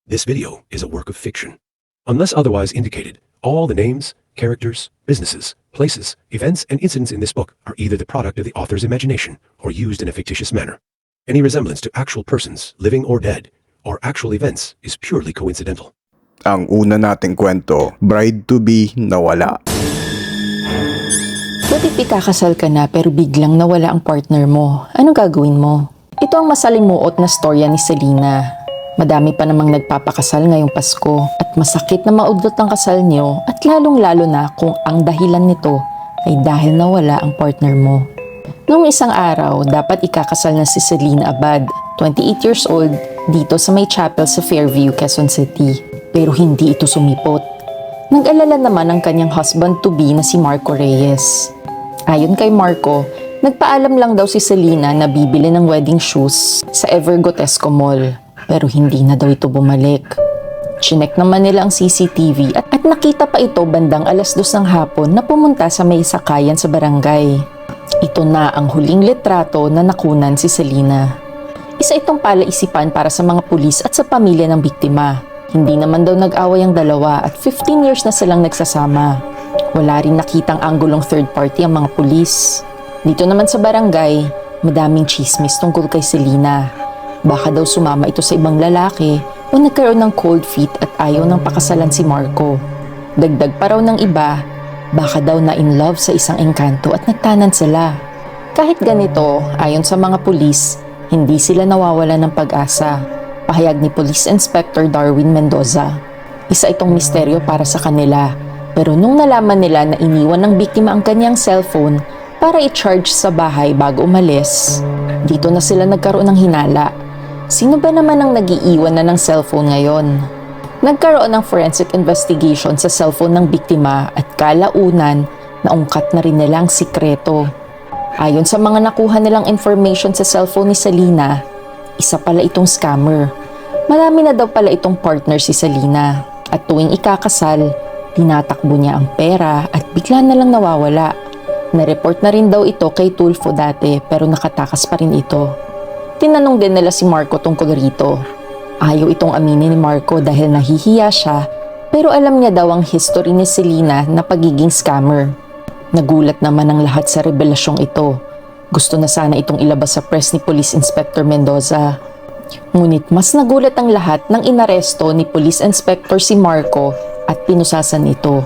This video is a work of fiction. Unless otherwise indicated, all the names, characters, businesses, places, events, and incidents in this book are either the product of the author's imagination or used in a fictitious manner. Any resemblance to actual persons, living or dead, or actual events is purely coincidental. Ang una nating kwento, bride-to-be nawala. What if ikakasal ka na pero biglang nawala ang partner mo? Anong gagawin mo? Ito ang masalimuot na storya ni Selena. Madami pa namang nagpapakasal ngayong Pasko at masakit na maudlot ang kasal niyo at lalong-lalo na kung ang dahilan nito ay dahil nawala ang partner mo. Noong isang araw, dapat ikakasal na si Selena Abad, 28 years old, dito sa may chapel sa Fairview, Quezon City. Pero hindi ito sumipot. Nag-alala naman ang kanyang husband-to-be na si Marco Reyes. Ayon kay Marco, nagpaalam lang daw si Selena na bibili ng wedding shoes sa Evergotesco Mall. Pero hindi na daw ito bumalik. Chinek naman nila ang CCTV at nakita pa ito bandang 2:00 ng hapon na pumunta sa may sakayan sa barangay. Ito na ang huling litrato na nakunan si Selena. Isa itong palaisipan para sa mga pulis at sa pamilya ng biktima. Hindi naman daw nag-away ang dalawa at 15 years na silang nagsasama. Wala rin nakitang anggulong third party ang mga pulis. Dito naman sa barangay, madaming chismis tungkol kay Selena. Baka daw sumama ito sa ibang lalaki o nagkaroon ng cold feet at ayaw ng pakasalan si Marco. Dagdag pa raw ng iba, baka daw na in love sa isang engkanto at nagtanan sila. Kahit ganito, ayon sa mga pulis, hindi sila nawawala ng pag-asa. Pahayag ni Police Inspector Darwin Mendoza. Isa itong misteryo para sa kanila, pero nung nalaman nila na iniwan ng biktima ang kanyang cellphone para i-charge sa bahay bago umalis, dito na sila nagkaroon ng hinala. Sino ba naman ang nag-iiwan na ng cellphone ngayon? Nagkaroon ng forensic investigation sa cellphone ng biktima at kalaunan naungkat na rin nila ang sikreto. Ayon sa mga nakuha nilang information sa cellphone ni Selena, isa pala itong scammer. Marami na daw pala itong partner si Selena at tuwing ikakasal, tinatakbo niya ang pera at bigla na lang nawawala. Na-report na rin daw ito kay Tulfo dati pero nakatakas pa rin ito. Tinanong din nila si Marco tungkol rito. Ayaw itong aminin ni Marco dahil nahihiya siya pero alam niya daw ang history ni Selena na pagiging scammer. Nagulat naman ang lahat sa revelasyong ito. Gusto na sana itong ilabas sa press ni Police Inspector Mendoza. Ngunit mas nagulat ang lahat nang inaresto ni Police Inspector si Marco at pinusasan ito.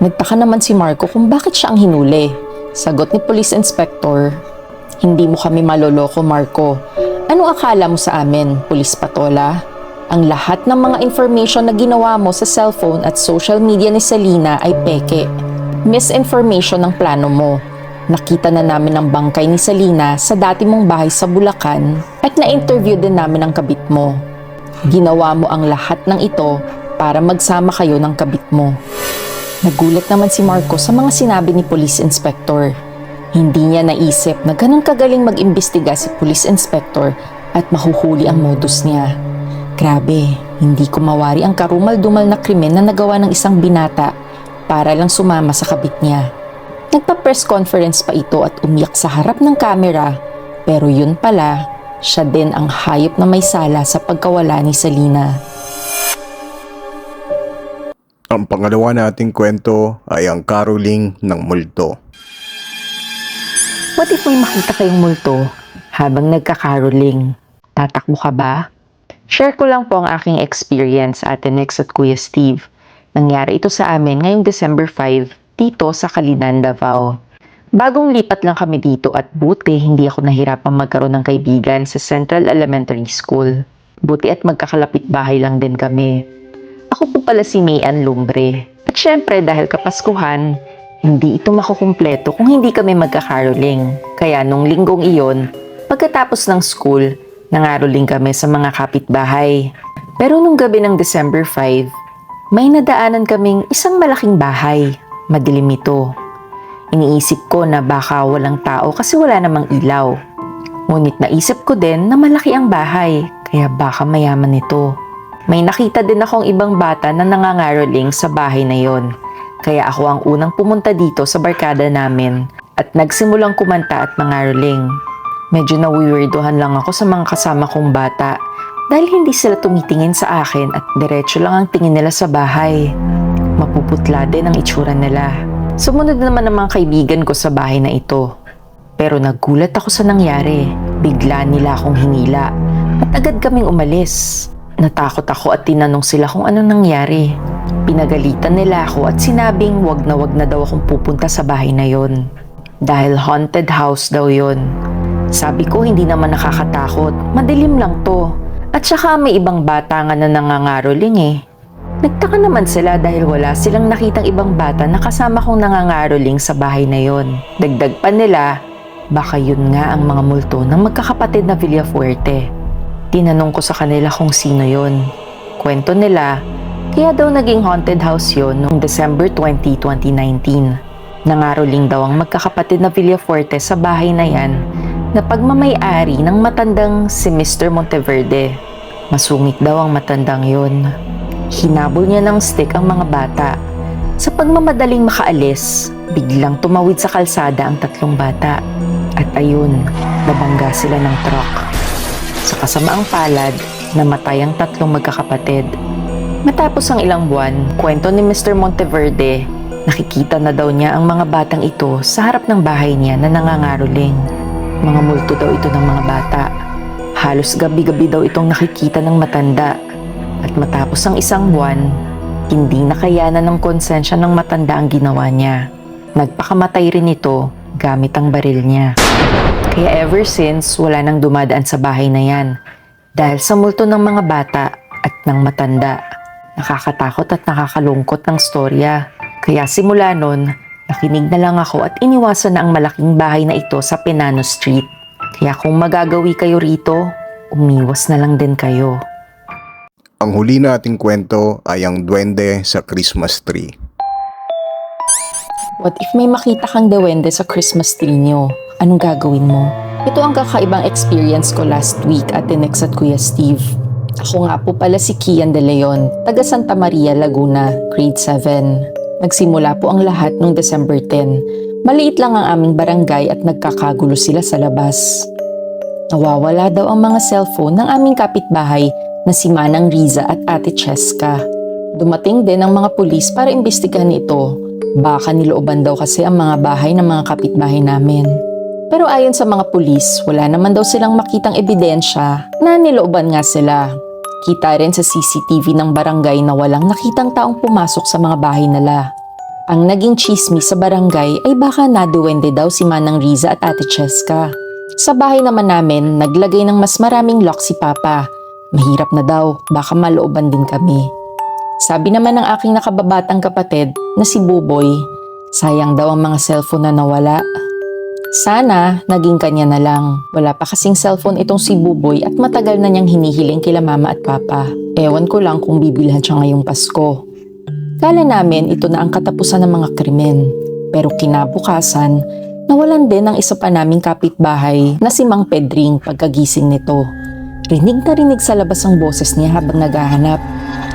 Nagtaka naman si Marco kung bakit siya ang hinuli. Sagot ni Police Inspector, "Hindi mo kami maloloko, Marco. Ano akala mo sa amin, Pulis Patola? Ang lahat ng mga information na ginawa mo sa cellphone at social media ni Selena ay peke. Misinformation ang plano mo. Nakita na namin ang bangkay ni Selena sa dati mong bahay sa Bulacan at na-interview din namin ang kabit mo. Ginawa mo ang lahat ng ito para magsama kayo ng kabit mo." Nagulat naman si Marco sa mga sinabi ni Police Inspector. Hindi niya naisip na ganun kagaling mag-imbestiga si Police Inspector at mahuhuli ang modus niya. Grabe, hindi ko mawari ang karumal-dumal na krimen na nagawa ng isang binata para lang sumama sa kabit niya. Nagpa-press conference pa ito at umiyak sa harap ng kamera, pero yun pala, siya din ang hayop na may sala sa pagkawala ni Selena. Ang pangalawa nating kwento ay ang karuling ng multo. What if may makita kayong multo habang nagkakaroling? Tatakbo ka ba? Share ko lang po ang aking experience sa Ate Nex at Kuya Steve. Nangyari ito sa amin ngayong December 5 dito sa Calinan, Davao. Bagong lipat lang kami dito at buti hindi ako nahirapang magkaroon ng kaibigan sa Central Elementary School. Buti at magkakalapit bahay lang din kami. Ako po pala si Mayan Lumbre. At syempre dahil kapaskuhan, hindi ito makukumpleto kung hindi kami magkakaroling. Kaya nung linggong iyon, pagkatapos ng school, nangaroling kami sa mga kapitbahay. Pero nung gabi ng December 5, may nadaanan kaming isang malaking bahay. Madilim ito. Iniisip ko na baka walang tao kasi wala namang ilaw. Ngunit naisip ko din na malaki ang bahay, kaya baka mayaman ito. May nakita din akong ibang bata na nangangaroling sa bahay na yon. Kaya ako ang unang pumunta dito sa barkada namin at nagsimulang kumanta at mangaroling. Medyo nawiwirdohan lang ako sa mga kasama kong bata dahil hindi sila tumitingin sa akin at diretso lang ang tingin nila sa bahay. Mapuputla din ang itsura nila. Sumunod naman ang mga kaibigan ko sa bahay na ito. Pero nagulat ako sa nangyari. Bigla nila akong hinila at agad kaming umalis. Natakot ako at tinanong sila kung anong nangyari. Pinagalitan nila ako at sinabing wag na daw akong pupunta sa bahay na yon. Dahil haunted house daw yon. Sabi ko hindi naman nakakatakot, madilim lang to. At saka may ibang bata nga na nangangaroling eh. Nagtaka naman sila dahil wala silang nakitang ibang bata na kasama kong nangangaroling sa bahay na yon. Dagdag pa nila, baka yun nga ang mga multo ng magkakapatid na Villafuerte. Tinanong ko sa kanila kung sino yon. Kwento nila, kaya daw naging haunted house yon noong December 20, 2019. Nangaroling daw ang magkakapatid na Villafuerte sa bahay na yan na pagmamay-ari ng matandang si Mr. Monteverde. Masungit daw ang matandang yon. Hinabol niya ng stick ang mga bata. Sa pagmamadaling makaalis, biglang tumawid sa kalsada ang tatlong bata. At ayun, nabangga sila ng truck. Sa kasamaang palad, namatay ang tatlong magkakapatid. Matapos ang ilang buwan, kwento ni Mr. Monteverde, nakikita na daw niya ang mga batang ito sa harap ng bahay niya na nangangaroling. Mga multo daw ito ng mga bata. Halos gabi-gabi daw itong nakikita ng matanda. At matapos ang isang buwan, hindi nakayanan ng konsensya ng matanda ang ginawa niya. Nagpakamatay rin ito gamit ang baril niya. Kaya ever since, wala nang dumadaan sa bahay na yan. Dahil sa multo ng mga bata at ng matanda. Nakakatakot at nakakalungkot ng storya. Kaya simula nun, nakinig na lang ako at iniwasan na ang malaking bahay na ito sa Penano Street. Kaya kung magagawi kayo rito, umiwas na lang din kayo. Ang huli nating kwento ay ang duwende sa Christmas tree. What if may makita kang duwende sa Christmas tree nyo? Anong gagawin mo? Ito ang kakaibang experience ko last week at Tinex at Kuya Steve. Ako nga po pala si Kian De Leon, taga Santa Maria, Laguna, grade 7. Nagsimula po ang lahat noong December 10. Maliit lang ang aming barangay at nagkakagulo sila sa labas. Nawawala daw ang mga cellphone ng aming kapitbahay na si Manang Riza at Ate Cheska. Dumating din ang mga pulis para imbestigahan ito. Baka nilooban daw kasi ang mga bahay ng mga kapitbahay namin. Pero ayon sa mga pulis, wala naman daw silang makitang ebidensya na nilooban nga sila. Kita rin sa CCTV ng barangay na walang nakitang taong pumasok sa mga bahay nila. Ang naging chismis sa barangay ay baka naduwende daw si Manang Riza at Ate Cheska. Sa bahay naman namin, naglagay ng mas maraming lock si Papa. Mahirap na daw, baka malooban din kami. Sabi naman ng aking nakababatang kapatid na si Buboy, sayang daw ang mga cellphone na nawala. Sana, naging kanya na lang. Wala pa kasing cellphone itong si Buboy at matagal na niyang hinihiling kila Mama at Papa. Ewan ko lang kung bibilhan siya ngayong Pasko. Kala namin ito na ang katapusan ng mga krimen. Pero kinabukasan, nawalan din ang isa pa naming kapitbahay na si Mang Pedring pagkagising nito. Rinig na rinig sa labas ang boses niya habang naghahanap.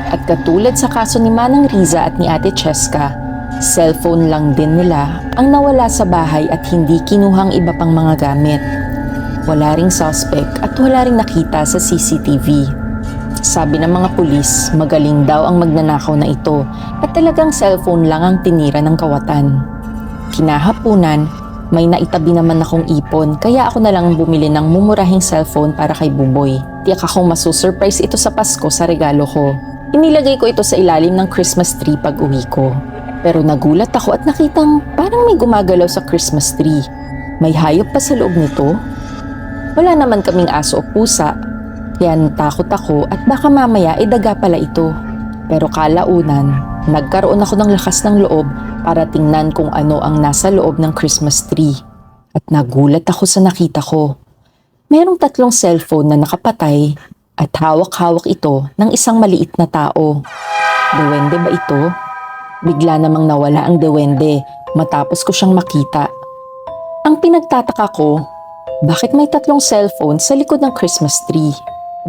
At katulad sa kaso ni Manang Riza at ni Ate Cheska, cellphone lang din nila ang nawala sa bahay at hindi kinuhang iba pang mga gamit. Wala ring suspect at wala ring nakita sa CCTV. Sabi ng mga pulis, magaling daw ang magnanakaw na ito at talagang cellphone lang ang tinira ng kawatan. Kinahapunan, may naitabi naman akong ipon kaya ako na lang bumili ng mumurahing cellphone para kay Buboy. Tiyak akong masusurprise ito sa Pasko sa regalo ko. Inilagay ko ito sa ilalim ng Christmas tree pag uwi ko. Pero nagulat ako at nakitang parang may gumagalaw sa Christmas tree. May hayop pa sa loob nito. Wala naman kaming aso o pusa. Kaya natakot ako at baka mamaya daga pala ito. Pero kalaunan, nagkaroon ako ng lakas ng loob para tingnan kung ano ang nasa loob ng Christmas tree. At nagulat ako sa nakita ko. Merong 3 cellphone na nakapatay at hawak-hawak ito ng isang maliit na tao. Duwende ba ito? Bigla namang nawala ang duwende matapos ko siyang makita. Ang pinagtataka ko, bakit may 3 cellphone sa likod ng Christmas tree?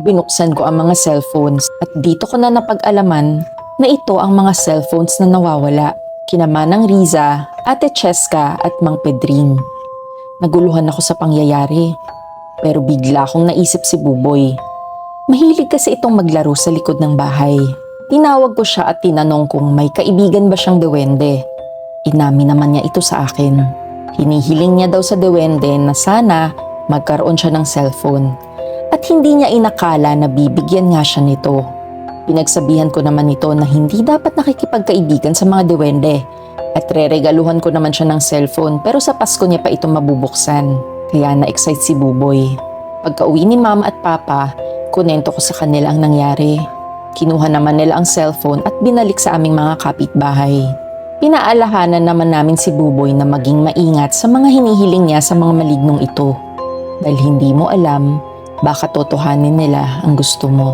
Binuksan ko ang mga cellphones at dito ko na napag-alaman na ito ang mga cellphones na nawawala. Kina Manang Riza, Ate Cheska at Mang Pedring. Naguluhan ako sa pangyayari pero bigla akong naisip si Buboy. Mahilig kasi itong maglaro sa likod ng bahay. Tinawag ko siya at tinanong kung may kaibigan ba siyang duwende. Inamin naman niya ito sa akin. Hinihiling niya daw sa duwende na sana magkaroon siya ng cellphone. At hindi niya inakala na bibigyan nga siya nito. Pinagsabihan ko naman ito na hindi dapat nakikipagkaibigan sa mga duwende. At reregaluhan ko naman siya ng cellphone pero sa Pasko niya pa ito mabubuksan. Kaya na-excite si Buboy. Pagka-uwi ni Mama at Papa, kunento ko sa kanila ang nangyari. Kinuha naman nila ang cellphone at binalik sa aming mga kapitbahay. Pinaalahanan naman namin si Buboy na maging maingat sa mga hinihiling niya sa mga malignong ito. Dahil hindi mo alam, baka totohanin nila ang gusto mo.